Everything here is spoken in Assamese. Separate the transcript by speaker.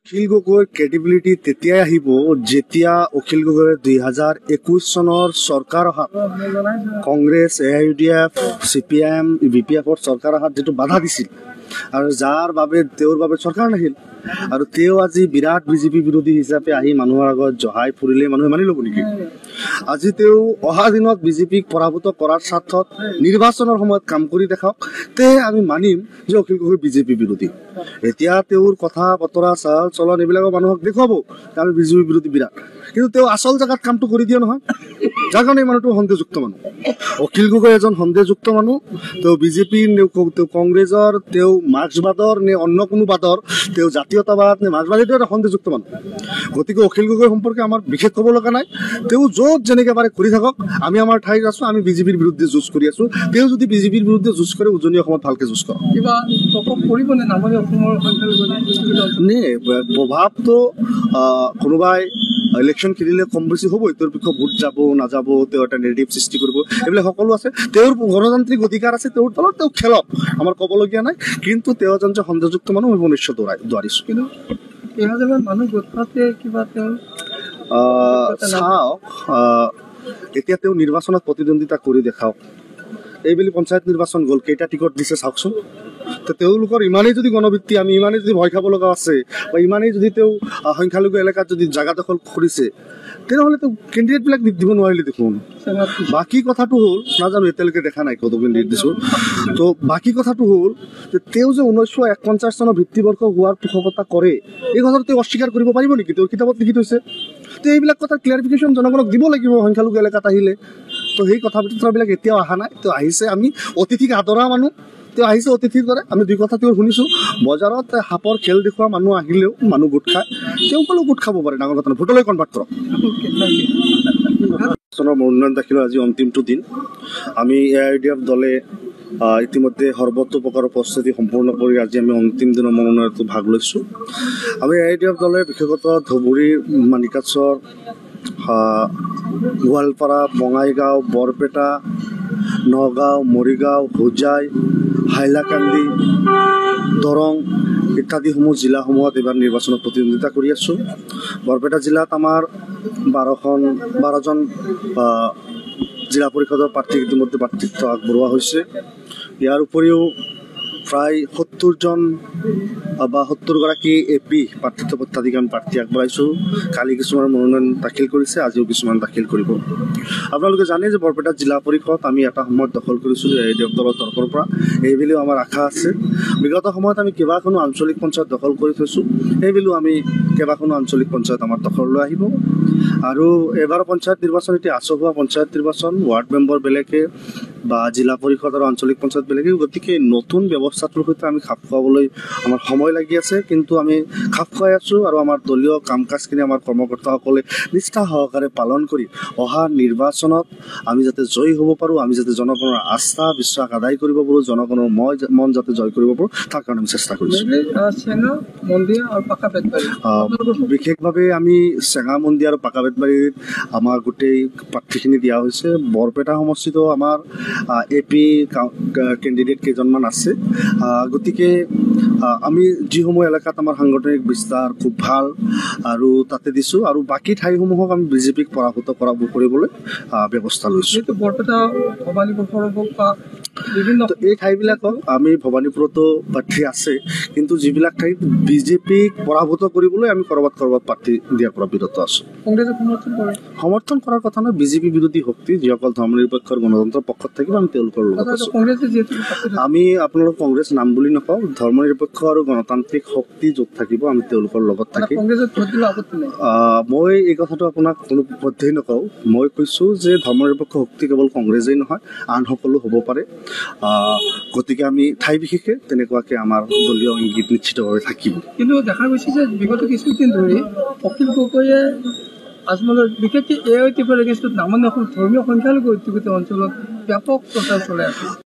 Speaker 1: অখিল গগৈৰ ক্ৰেডিবিলিটি তেতিয়াই আহিব যেতিয়া অখিল গগৈৰ 2021 চনৰ চৰকাৰ অহাত কংগ্ৰেছ AIUDF CPM BPFৰ চৰকাৰ অহাত যিটো বাধা দিছিল আৰু যাৰ বাবে তেওঁৰ বাবে চৰকাৰ নাহিল আৰু তেওঁ আজি বিৰাট বিজেপি বিৰোধী হিচাপে আহি মানুহৰ আগত জহাই ফুৰিলে মানুহে মানি ল'ব নেকি? আজি তেওঁ অহা দিনত বিজেপিক পৰাভূত কৰাৰ স্বাৰ্থত নিৰ্বাচনৰ সময়ত কাম কৰি দেখাওক, তে আমি মানিম যে অখিল গগৈ বিজেপি বিৰোধী। এতিয়া তেওঁৰ কথা বতৰা চাল চলন এইবিলাকৰ মানুহক দেখুৱাব আমি বিজেপি বিৰোধী বিৰাট, কিন্তু তেওঁ আচল জেগাত কামটো কৰি দিয়ে নহয়, যাৰ কাৰণে এই মানুহটো সন্দেহযুক্ত মানুহ। অখিল গগৈ এজন সন্দেহযুক্ত মানুহ। তেওঁ বিজেপিৰ নে তেওঁ কংগ্ৰেছৰ, তেওঁ মাৰ্ক্সবাদৰ নে অন্য কোনো বাদৰ, তেওঁ জাতীয়তাবাদ নে মাৰ্ক্সবাদ, এইটো এটা সন্দেহযুক্ত মানুহ। গতিকে অখিল গগৈ সম্পৰ্কে আমাৰ বিশেষ ক'ব লগা নাই। তেওঁ য'ত যেনেকৈ পাৰে কৰি থাকক, আমি আমাৰ ঠাইত আছোঁ, আমি বিজেপিৰ বিৰুদ্ধে যুঁজ কৰি আছোঁ। তেওঁ যদি বিজেপিৰ বিৰুদ্ধে যুঁজ কৰে, উজনি অসমত ভালকৈ যুঁজ কৰক।
Speaker 2: কিবা কৰিবনে নামনি অসমৰ
Speaker 1: নে প্ৰভাৱটো কোনোবাই ইলেকশ্যন খেলিলে কম বেছি হ'ব, তেওঁৰ বিষয়ে ভোট যাব নাযাব, তেওঁ এটা নেগেটিভ সৃষ্টি কৰিব, এইবিলাক সকলো আছে। তেওঁৰ গণতান্ত্ৰিক অধিকাৰ আছে, তেওঁৰ তলত তেওঁ খেলক, আমাৰ ক'বলগীয়া নাই। কিন্তু তেওঁ এজন যে সন্দেহযুক্ত মানুহ মই নিশ্চয় দৌৰাইছোঁ। কিন্তু
Speaker 2: মানুহ গোট খাওঁতে কিবা তেওঁ
Speaker 1: চাওক, এতিয়া তেওঁ নিৰ্বাচনত প্ৰতিদ্বন্দ্বিতা কৰি দেখাওক। এইবেলি পঞ্চায়ত নিৰ্বাচন গ'ল, কেইটা টিকট দিছে চাওকচোন। তেওঁলোকৰ ইমানেই যদি গণবৃত্তি, আমি ইমানেই যদি ভয় খাব লগা আছে, বা ইমানেই যদি তেওঁ সংখ্যালঘু এলেকাত যদি জাগা দখল কৰিছে, তেনেহ'লে তেওঁ কেণ্ডিডেটবিলাক দিব নোৱাৰিলে দেখোন। বাকী কথাটো হ'ল, নাজানো এতিয়ালৈকে দেখা নাই কত কেণ্ডিডেট দিছোঁ। তো বাকী কথাটো হ'ল যে তেওঁ যে 1949 চনৰ ভিত্তিবৰ্ষ হোৱাৰ পোষকতা কৰে, এই কথাটো তেওঁ অস্বীকাৰ কৰিব পাৰিব নেকি? তেওঁৰ কিতাপত লিখি থৈছে। তো এইবিলাক কথা ক্লিয়াৰিফিকেশ্যন জনগণক দিব লাগিব সংখ্যালঘু এলেকাত আহিলে। তো সেই কথা বতৰাবিলাক এতিয়াও অহা নাই। তেওঁ আহিছে, আমি অতিথিক আদৰা মানুহ, তেওঁ আহিছে অতিথিৰ দৰে। আমি দুই কথা তেওঁ শুনিছোঁ, বজাৰত সাপৰ খেল দেখুওৱা মানুহ আহিলেও মানুহ গোট খায়, তেওঁ ক'লেও গোট খাব পাৰে, ডাঙৰ কথা নহয়। ভোটলৈ কনভাৰ্ট কৰক। চনৰ মনোনয়ন দাখিলৰ আজি অন্তিমটো দিন। আমি AIUDF দলে ইতিমধ্যে সৰ্বতো প্ৰকাৰৰ প্ৰস্তুতি সম্পূৰ্ণ কৰি আজি আমি অন্তিম দিনৰ মনোনয়নতো ভাগ লৈছোঁ। আমি AIUDF দলে বিশেষতঃ ধুবুৰী, মানিকাচৰ, গোৱালপাৰা, বঙাইগাঁও, বৰপেটা, নগাঁও, মৰিগাঁও, হোজাই, হাইলাকান্দি, দৰং ইত্যাদিসমূহ জিলাসমূহত এইবাৰ নিৰ্বাচনত প্ৰতিদ্বন্দ্বিতা কৰি আছোঁ। বৰপেটা জিলাত আমাৰ 12জন জিলা পৰিষদৰ প্ৰাৰ্থীক ইতিমধ্যে প্ৰাৰ্থিত্ব আগবঢ়োৱা হৈছে। ইয়াৰ উপৰিও প্ৰায় 70জন বা 70গৰাকী AP প্ৰাৰ্থিত্ব পত্ৰাধিকাৰ আমি প্ৰাৰ্থী আগবঢ়াইছোঁ। কালি কিছুমান মনোনয়ন দাখিল কৰিছে, আজিও কিছুমান দাখিল কৰিব। আপোনালোকে জানে যে বৰপেটা জিলা পৰিষদ আমি এটা সময়ত দখল কৰিছিলোঁ AIUDF দলৰ তৰফৰ পৰা। এইবুলিও আমাৰ আশা আছে। বিগত সময়ত আমি কেইবাখনো আঞ্চলিক পঞ্চায়ত দখল কৰি থৈছোঁ, সেইবুলিও আমি কেইবাখনো আঞ্চলিক পঞ্চায়ত আমাৰ দখললৈ আহিব। আৰু এইবাৰ পঞ্চায়ত নিৰ্বাচন এতিয়া আচহুৱা পঞ্চায়ত নিৰ্বাচন, ৱাৰ্ড মেম্বাৰ বেলেগে বা জিলা পৰিষদ আৰু আঞ্চলিক পঞ্চায়ত বেলেগে। গতিকে নতুন ব্যৱস্থাটোৰ সৈতে আমি খাপ খুৱাবলৈ আমাৰ সময় লাগি আছে, কিন্তু আমি খাপ খুৱাই আছোঁ। আৰু আমাৰ দলীয় কাম কাজখিনি আমাৰ কৰ্মকৰ্তাসকলে নিষ্ঠা সহকাৰে পালন কৰি অহা নিৰ্বাচনত আমি যাতে জয়ী হ'ব পাৰোঁ, আমি যাতে জনগণৰ আস্থা বিশ্বাস আদায় কৰিব পাৰোঁ, জনগণৰ মন যাতে জয় কৰিব পাৰোঁ, তাৰ কাৰণে আমি চেষ্টা কৰিছোঁ। বিশেষভাৱে আমি চেঙামন্দি আৰু পাকাবেতবাৰীত আমাৰ গোটেই প্ৰাৰ্থীখিনি দিয়া হৈছে। বৰপেটা সমষ্টিতো আমাৰ AP কেণ্ডিডেট কেইজনমান আছে। গতিকে আমি যিসমূহ এলেকাত আমাৰ সাংগঠনিক বিস্তাৰ খুব ভাল আৰু তাতে দিছোঁ, আৰু বাকী ঠাইসমূহক আমি বিজেপিক পৰাভূত কৰিবলৈ ব্যৱস্থা লৈছোঁ। এই ঠাইবিলাকক আমি ভৱানীপুৰতো প্ৰাৰ্থী আছে, কিন্তু যিবিলাক ঠাইত বিজেপিক পৰাভূত কৰিবলৈ আমি ক'ৰবাত প্ৰাৰ্থী দিয়াৰ পৰা বিৰত আছোঁ। সমৰ্থন কৰাৰ কথা নহয়, বিজেপি বিৰোধী শক্তি যিসকল ধৰ্মনিৰপেক্ষৰ গণতন্ত্ৰৰ পক্ষত থাকিব, আমি তেওঁলোকৰ লগত আছোঁ। আমি আপোনালোক কংগ্ৰেছ নাম বুলি নকওঁ, ধৰ্মনিৰপেক্ষ আৰু গণতান্ত্ৰিক শক্তি য'ত থাকিব আমি তেওঁলোকৰ লগত থাকিম। মই এই কথাটো আপোনাক কোনো পধ্যেই নকওঁ। মই কৈছোঁ যে ধৰ্মনিৰপেক্ষ শক্তি কেৱল কংগ্ৰেছেই নহয়, আন সকলো হ'ব পাৰে। গতিকে আমি ঠাই বিশেষে তেনেকুৱাকৈ আমাৰ দলীয় ইংগিত নিশ্চিতভাৱে থাকিব।
Speaker 2: কিন্তু দেখা গৈছে যে বিগত কিছুদিন ধৰি অখিল গগৈয়ে আজমলৰ বিশেষকৈ AIUDFৰ এগেইনষ্টত নামনি অসম ধৰ্মীয় সংখ্যালঘু অধ্যুষিত অঞ্চলত ব্যাপক প্ৰচাৰ চলাই আছে।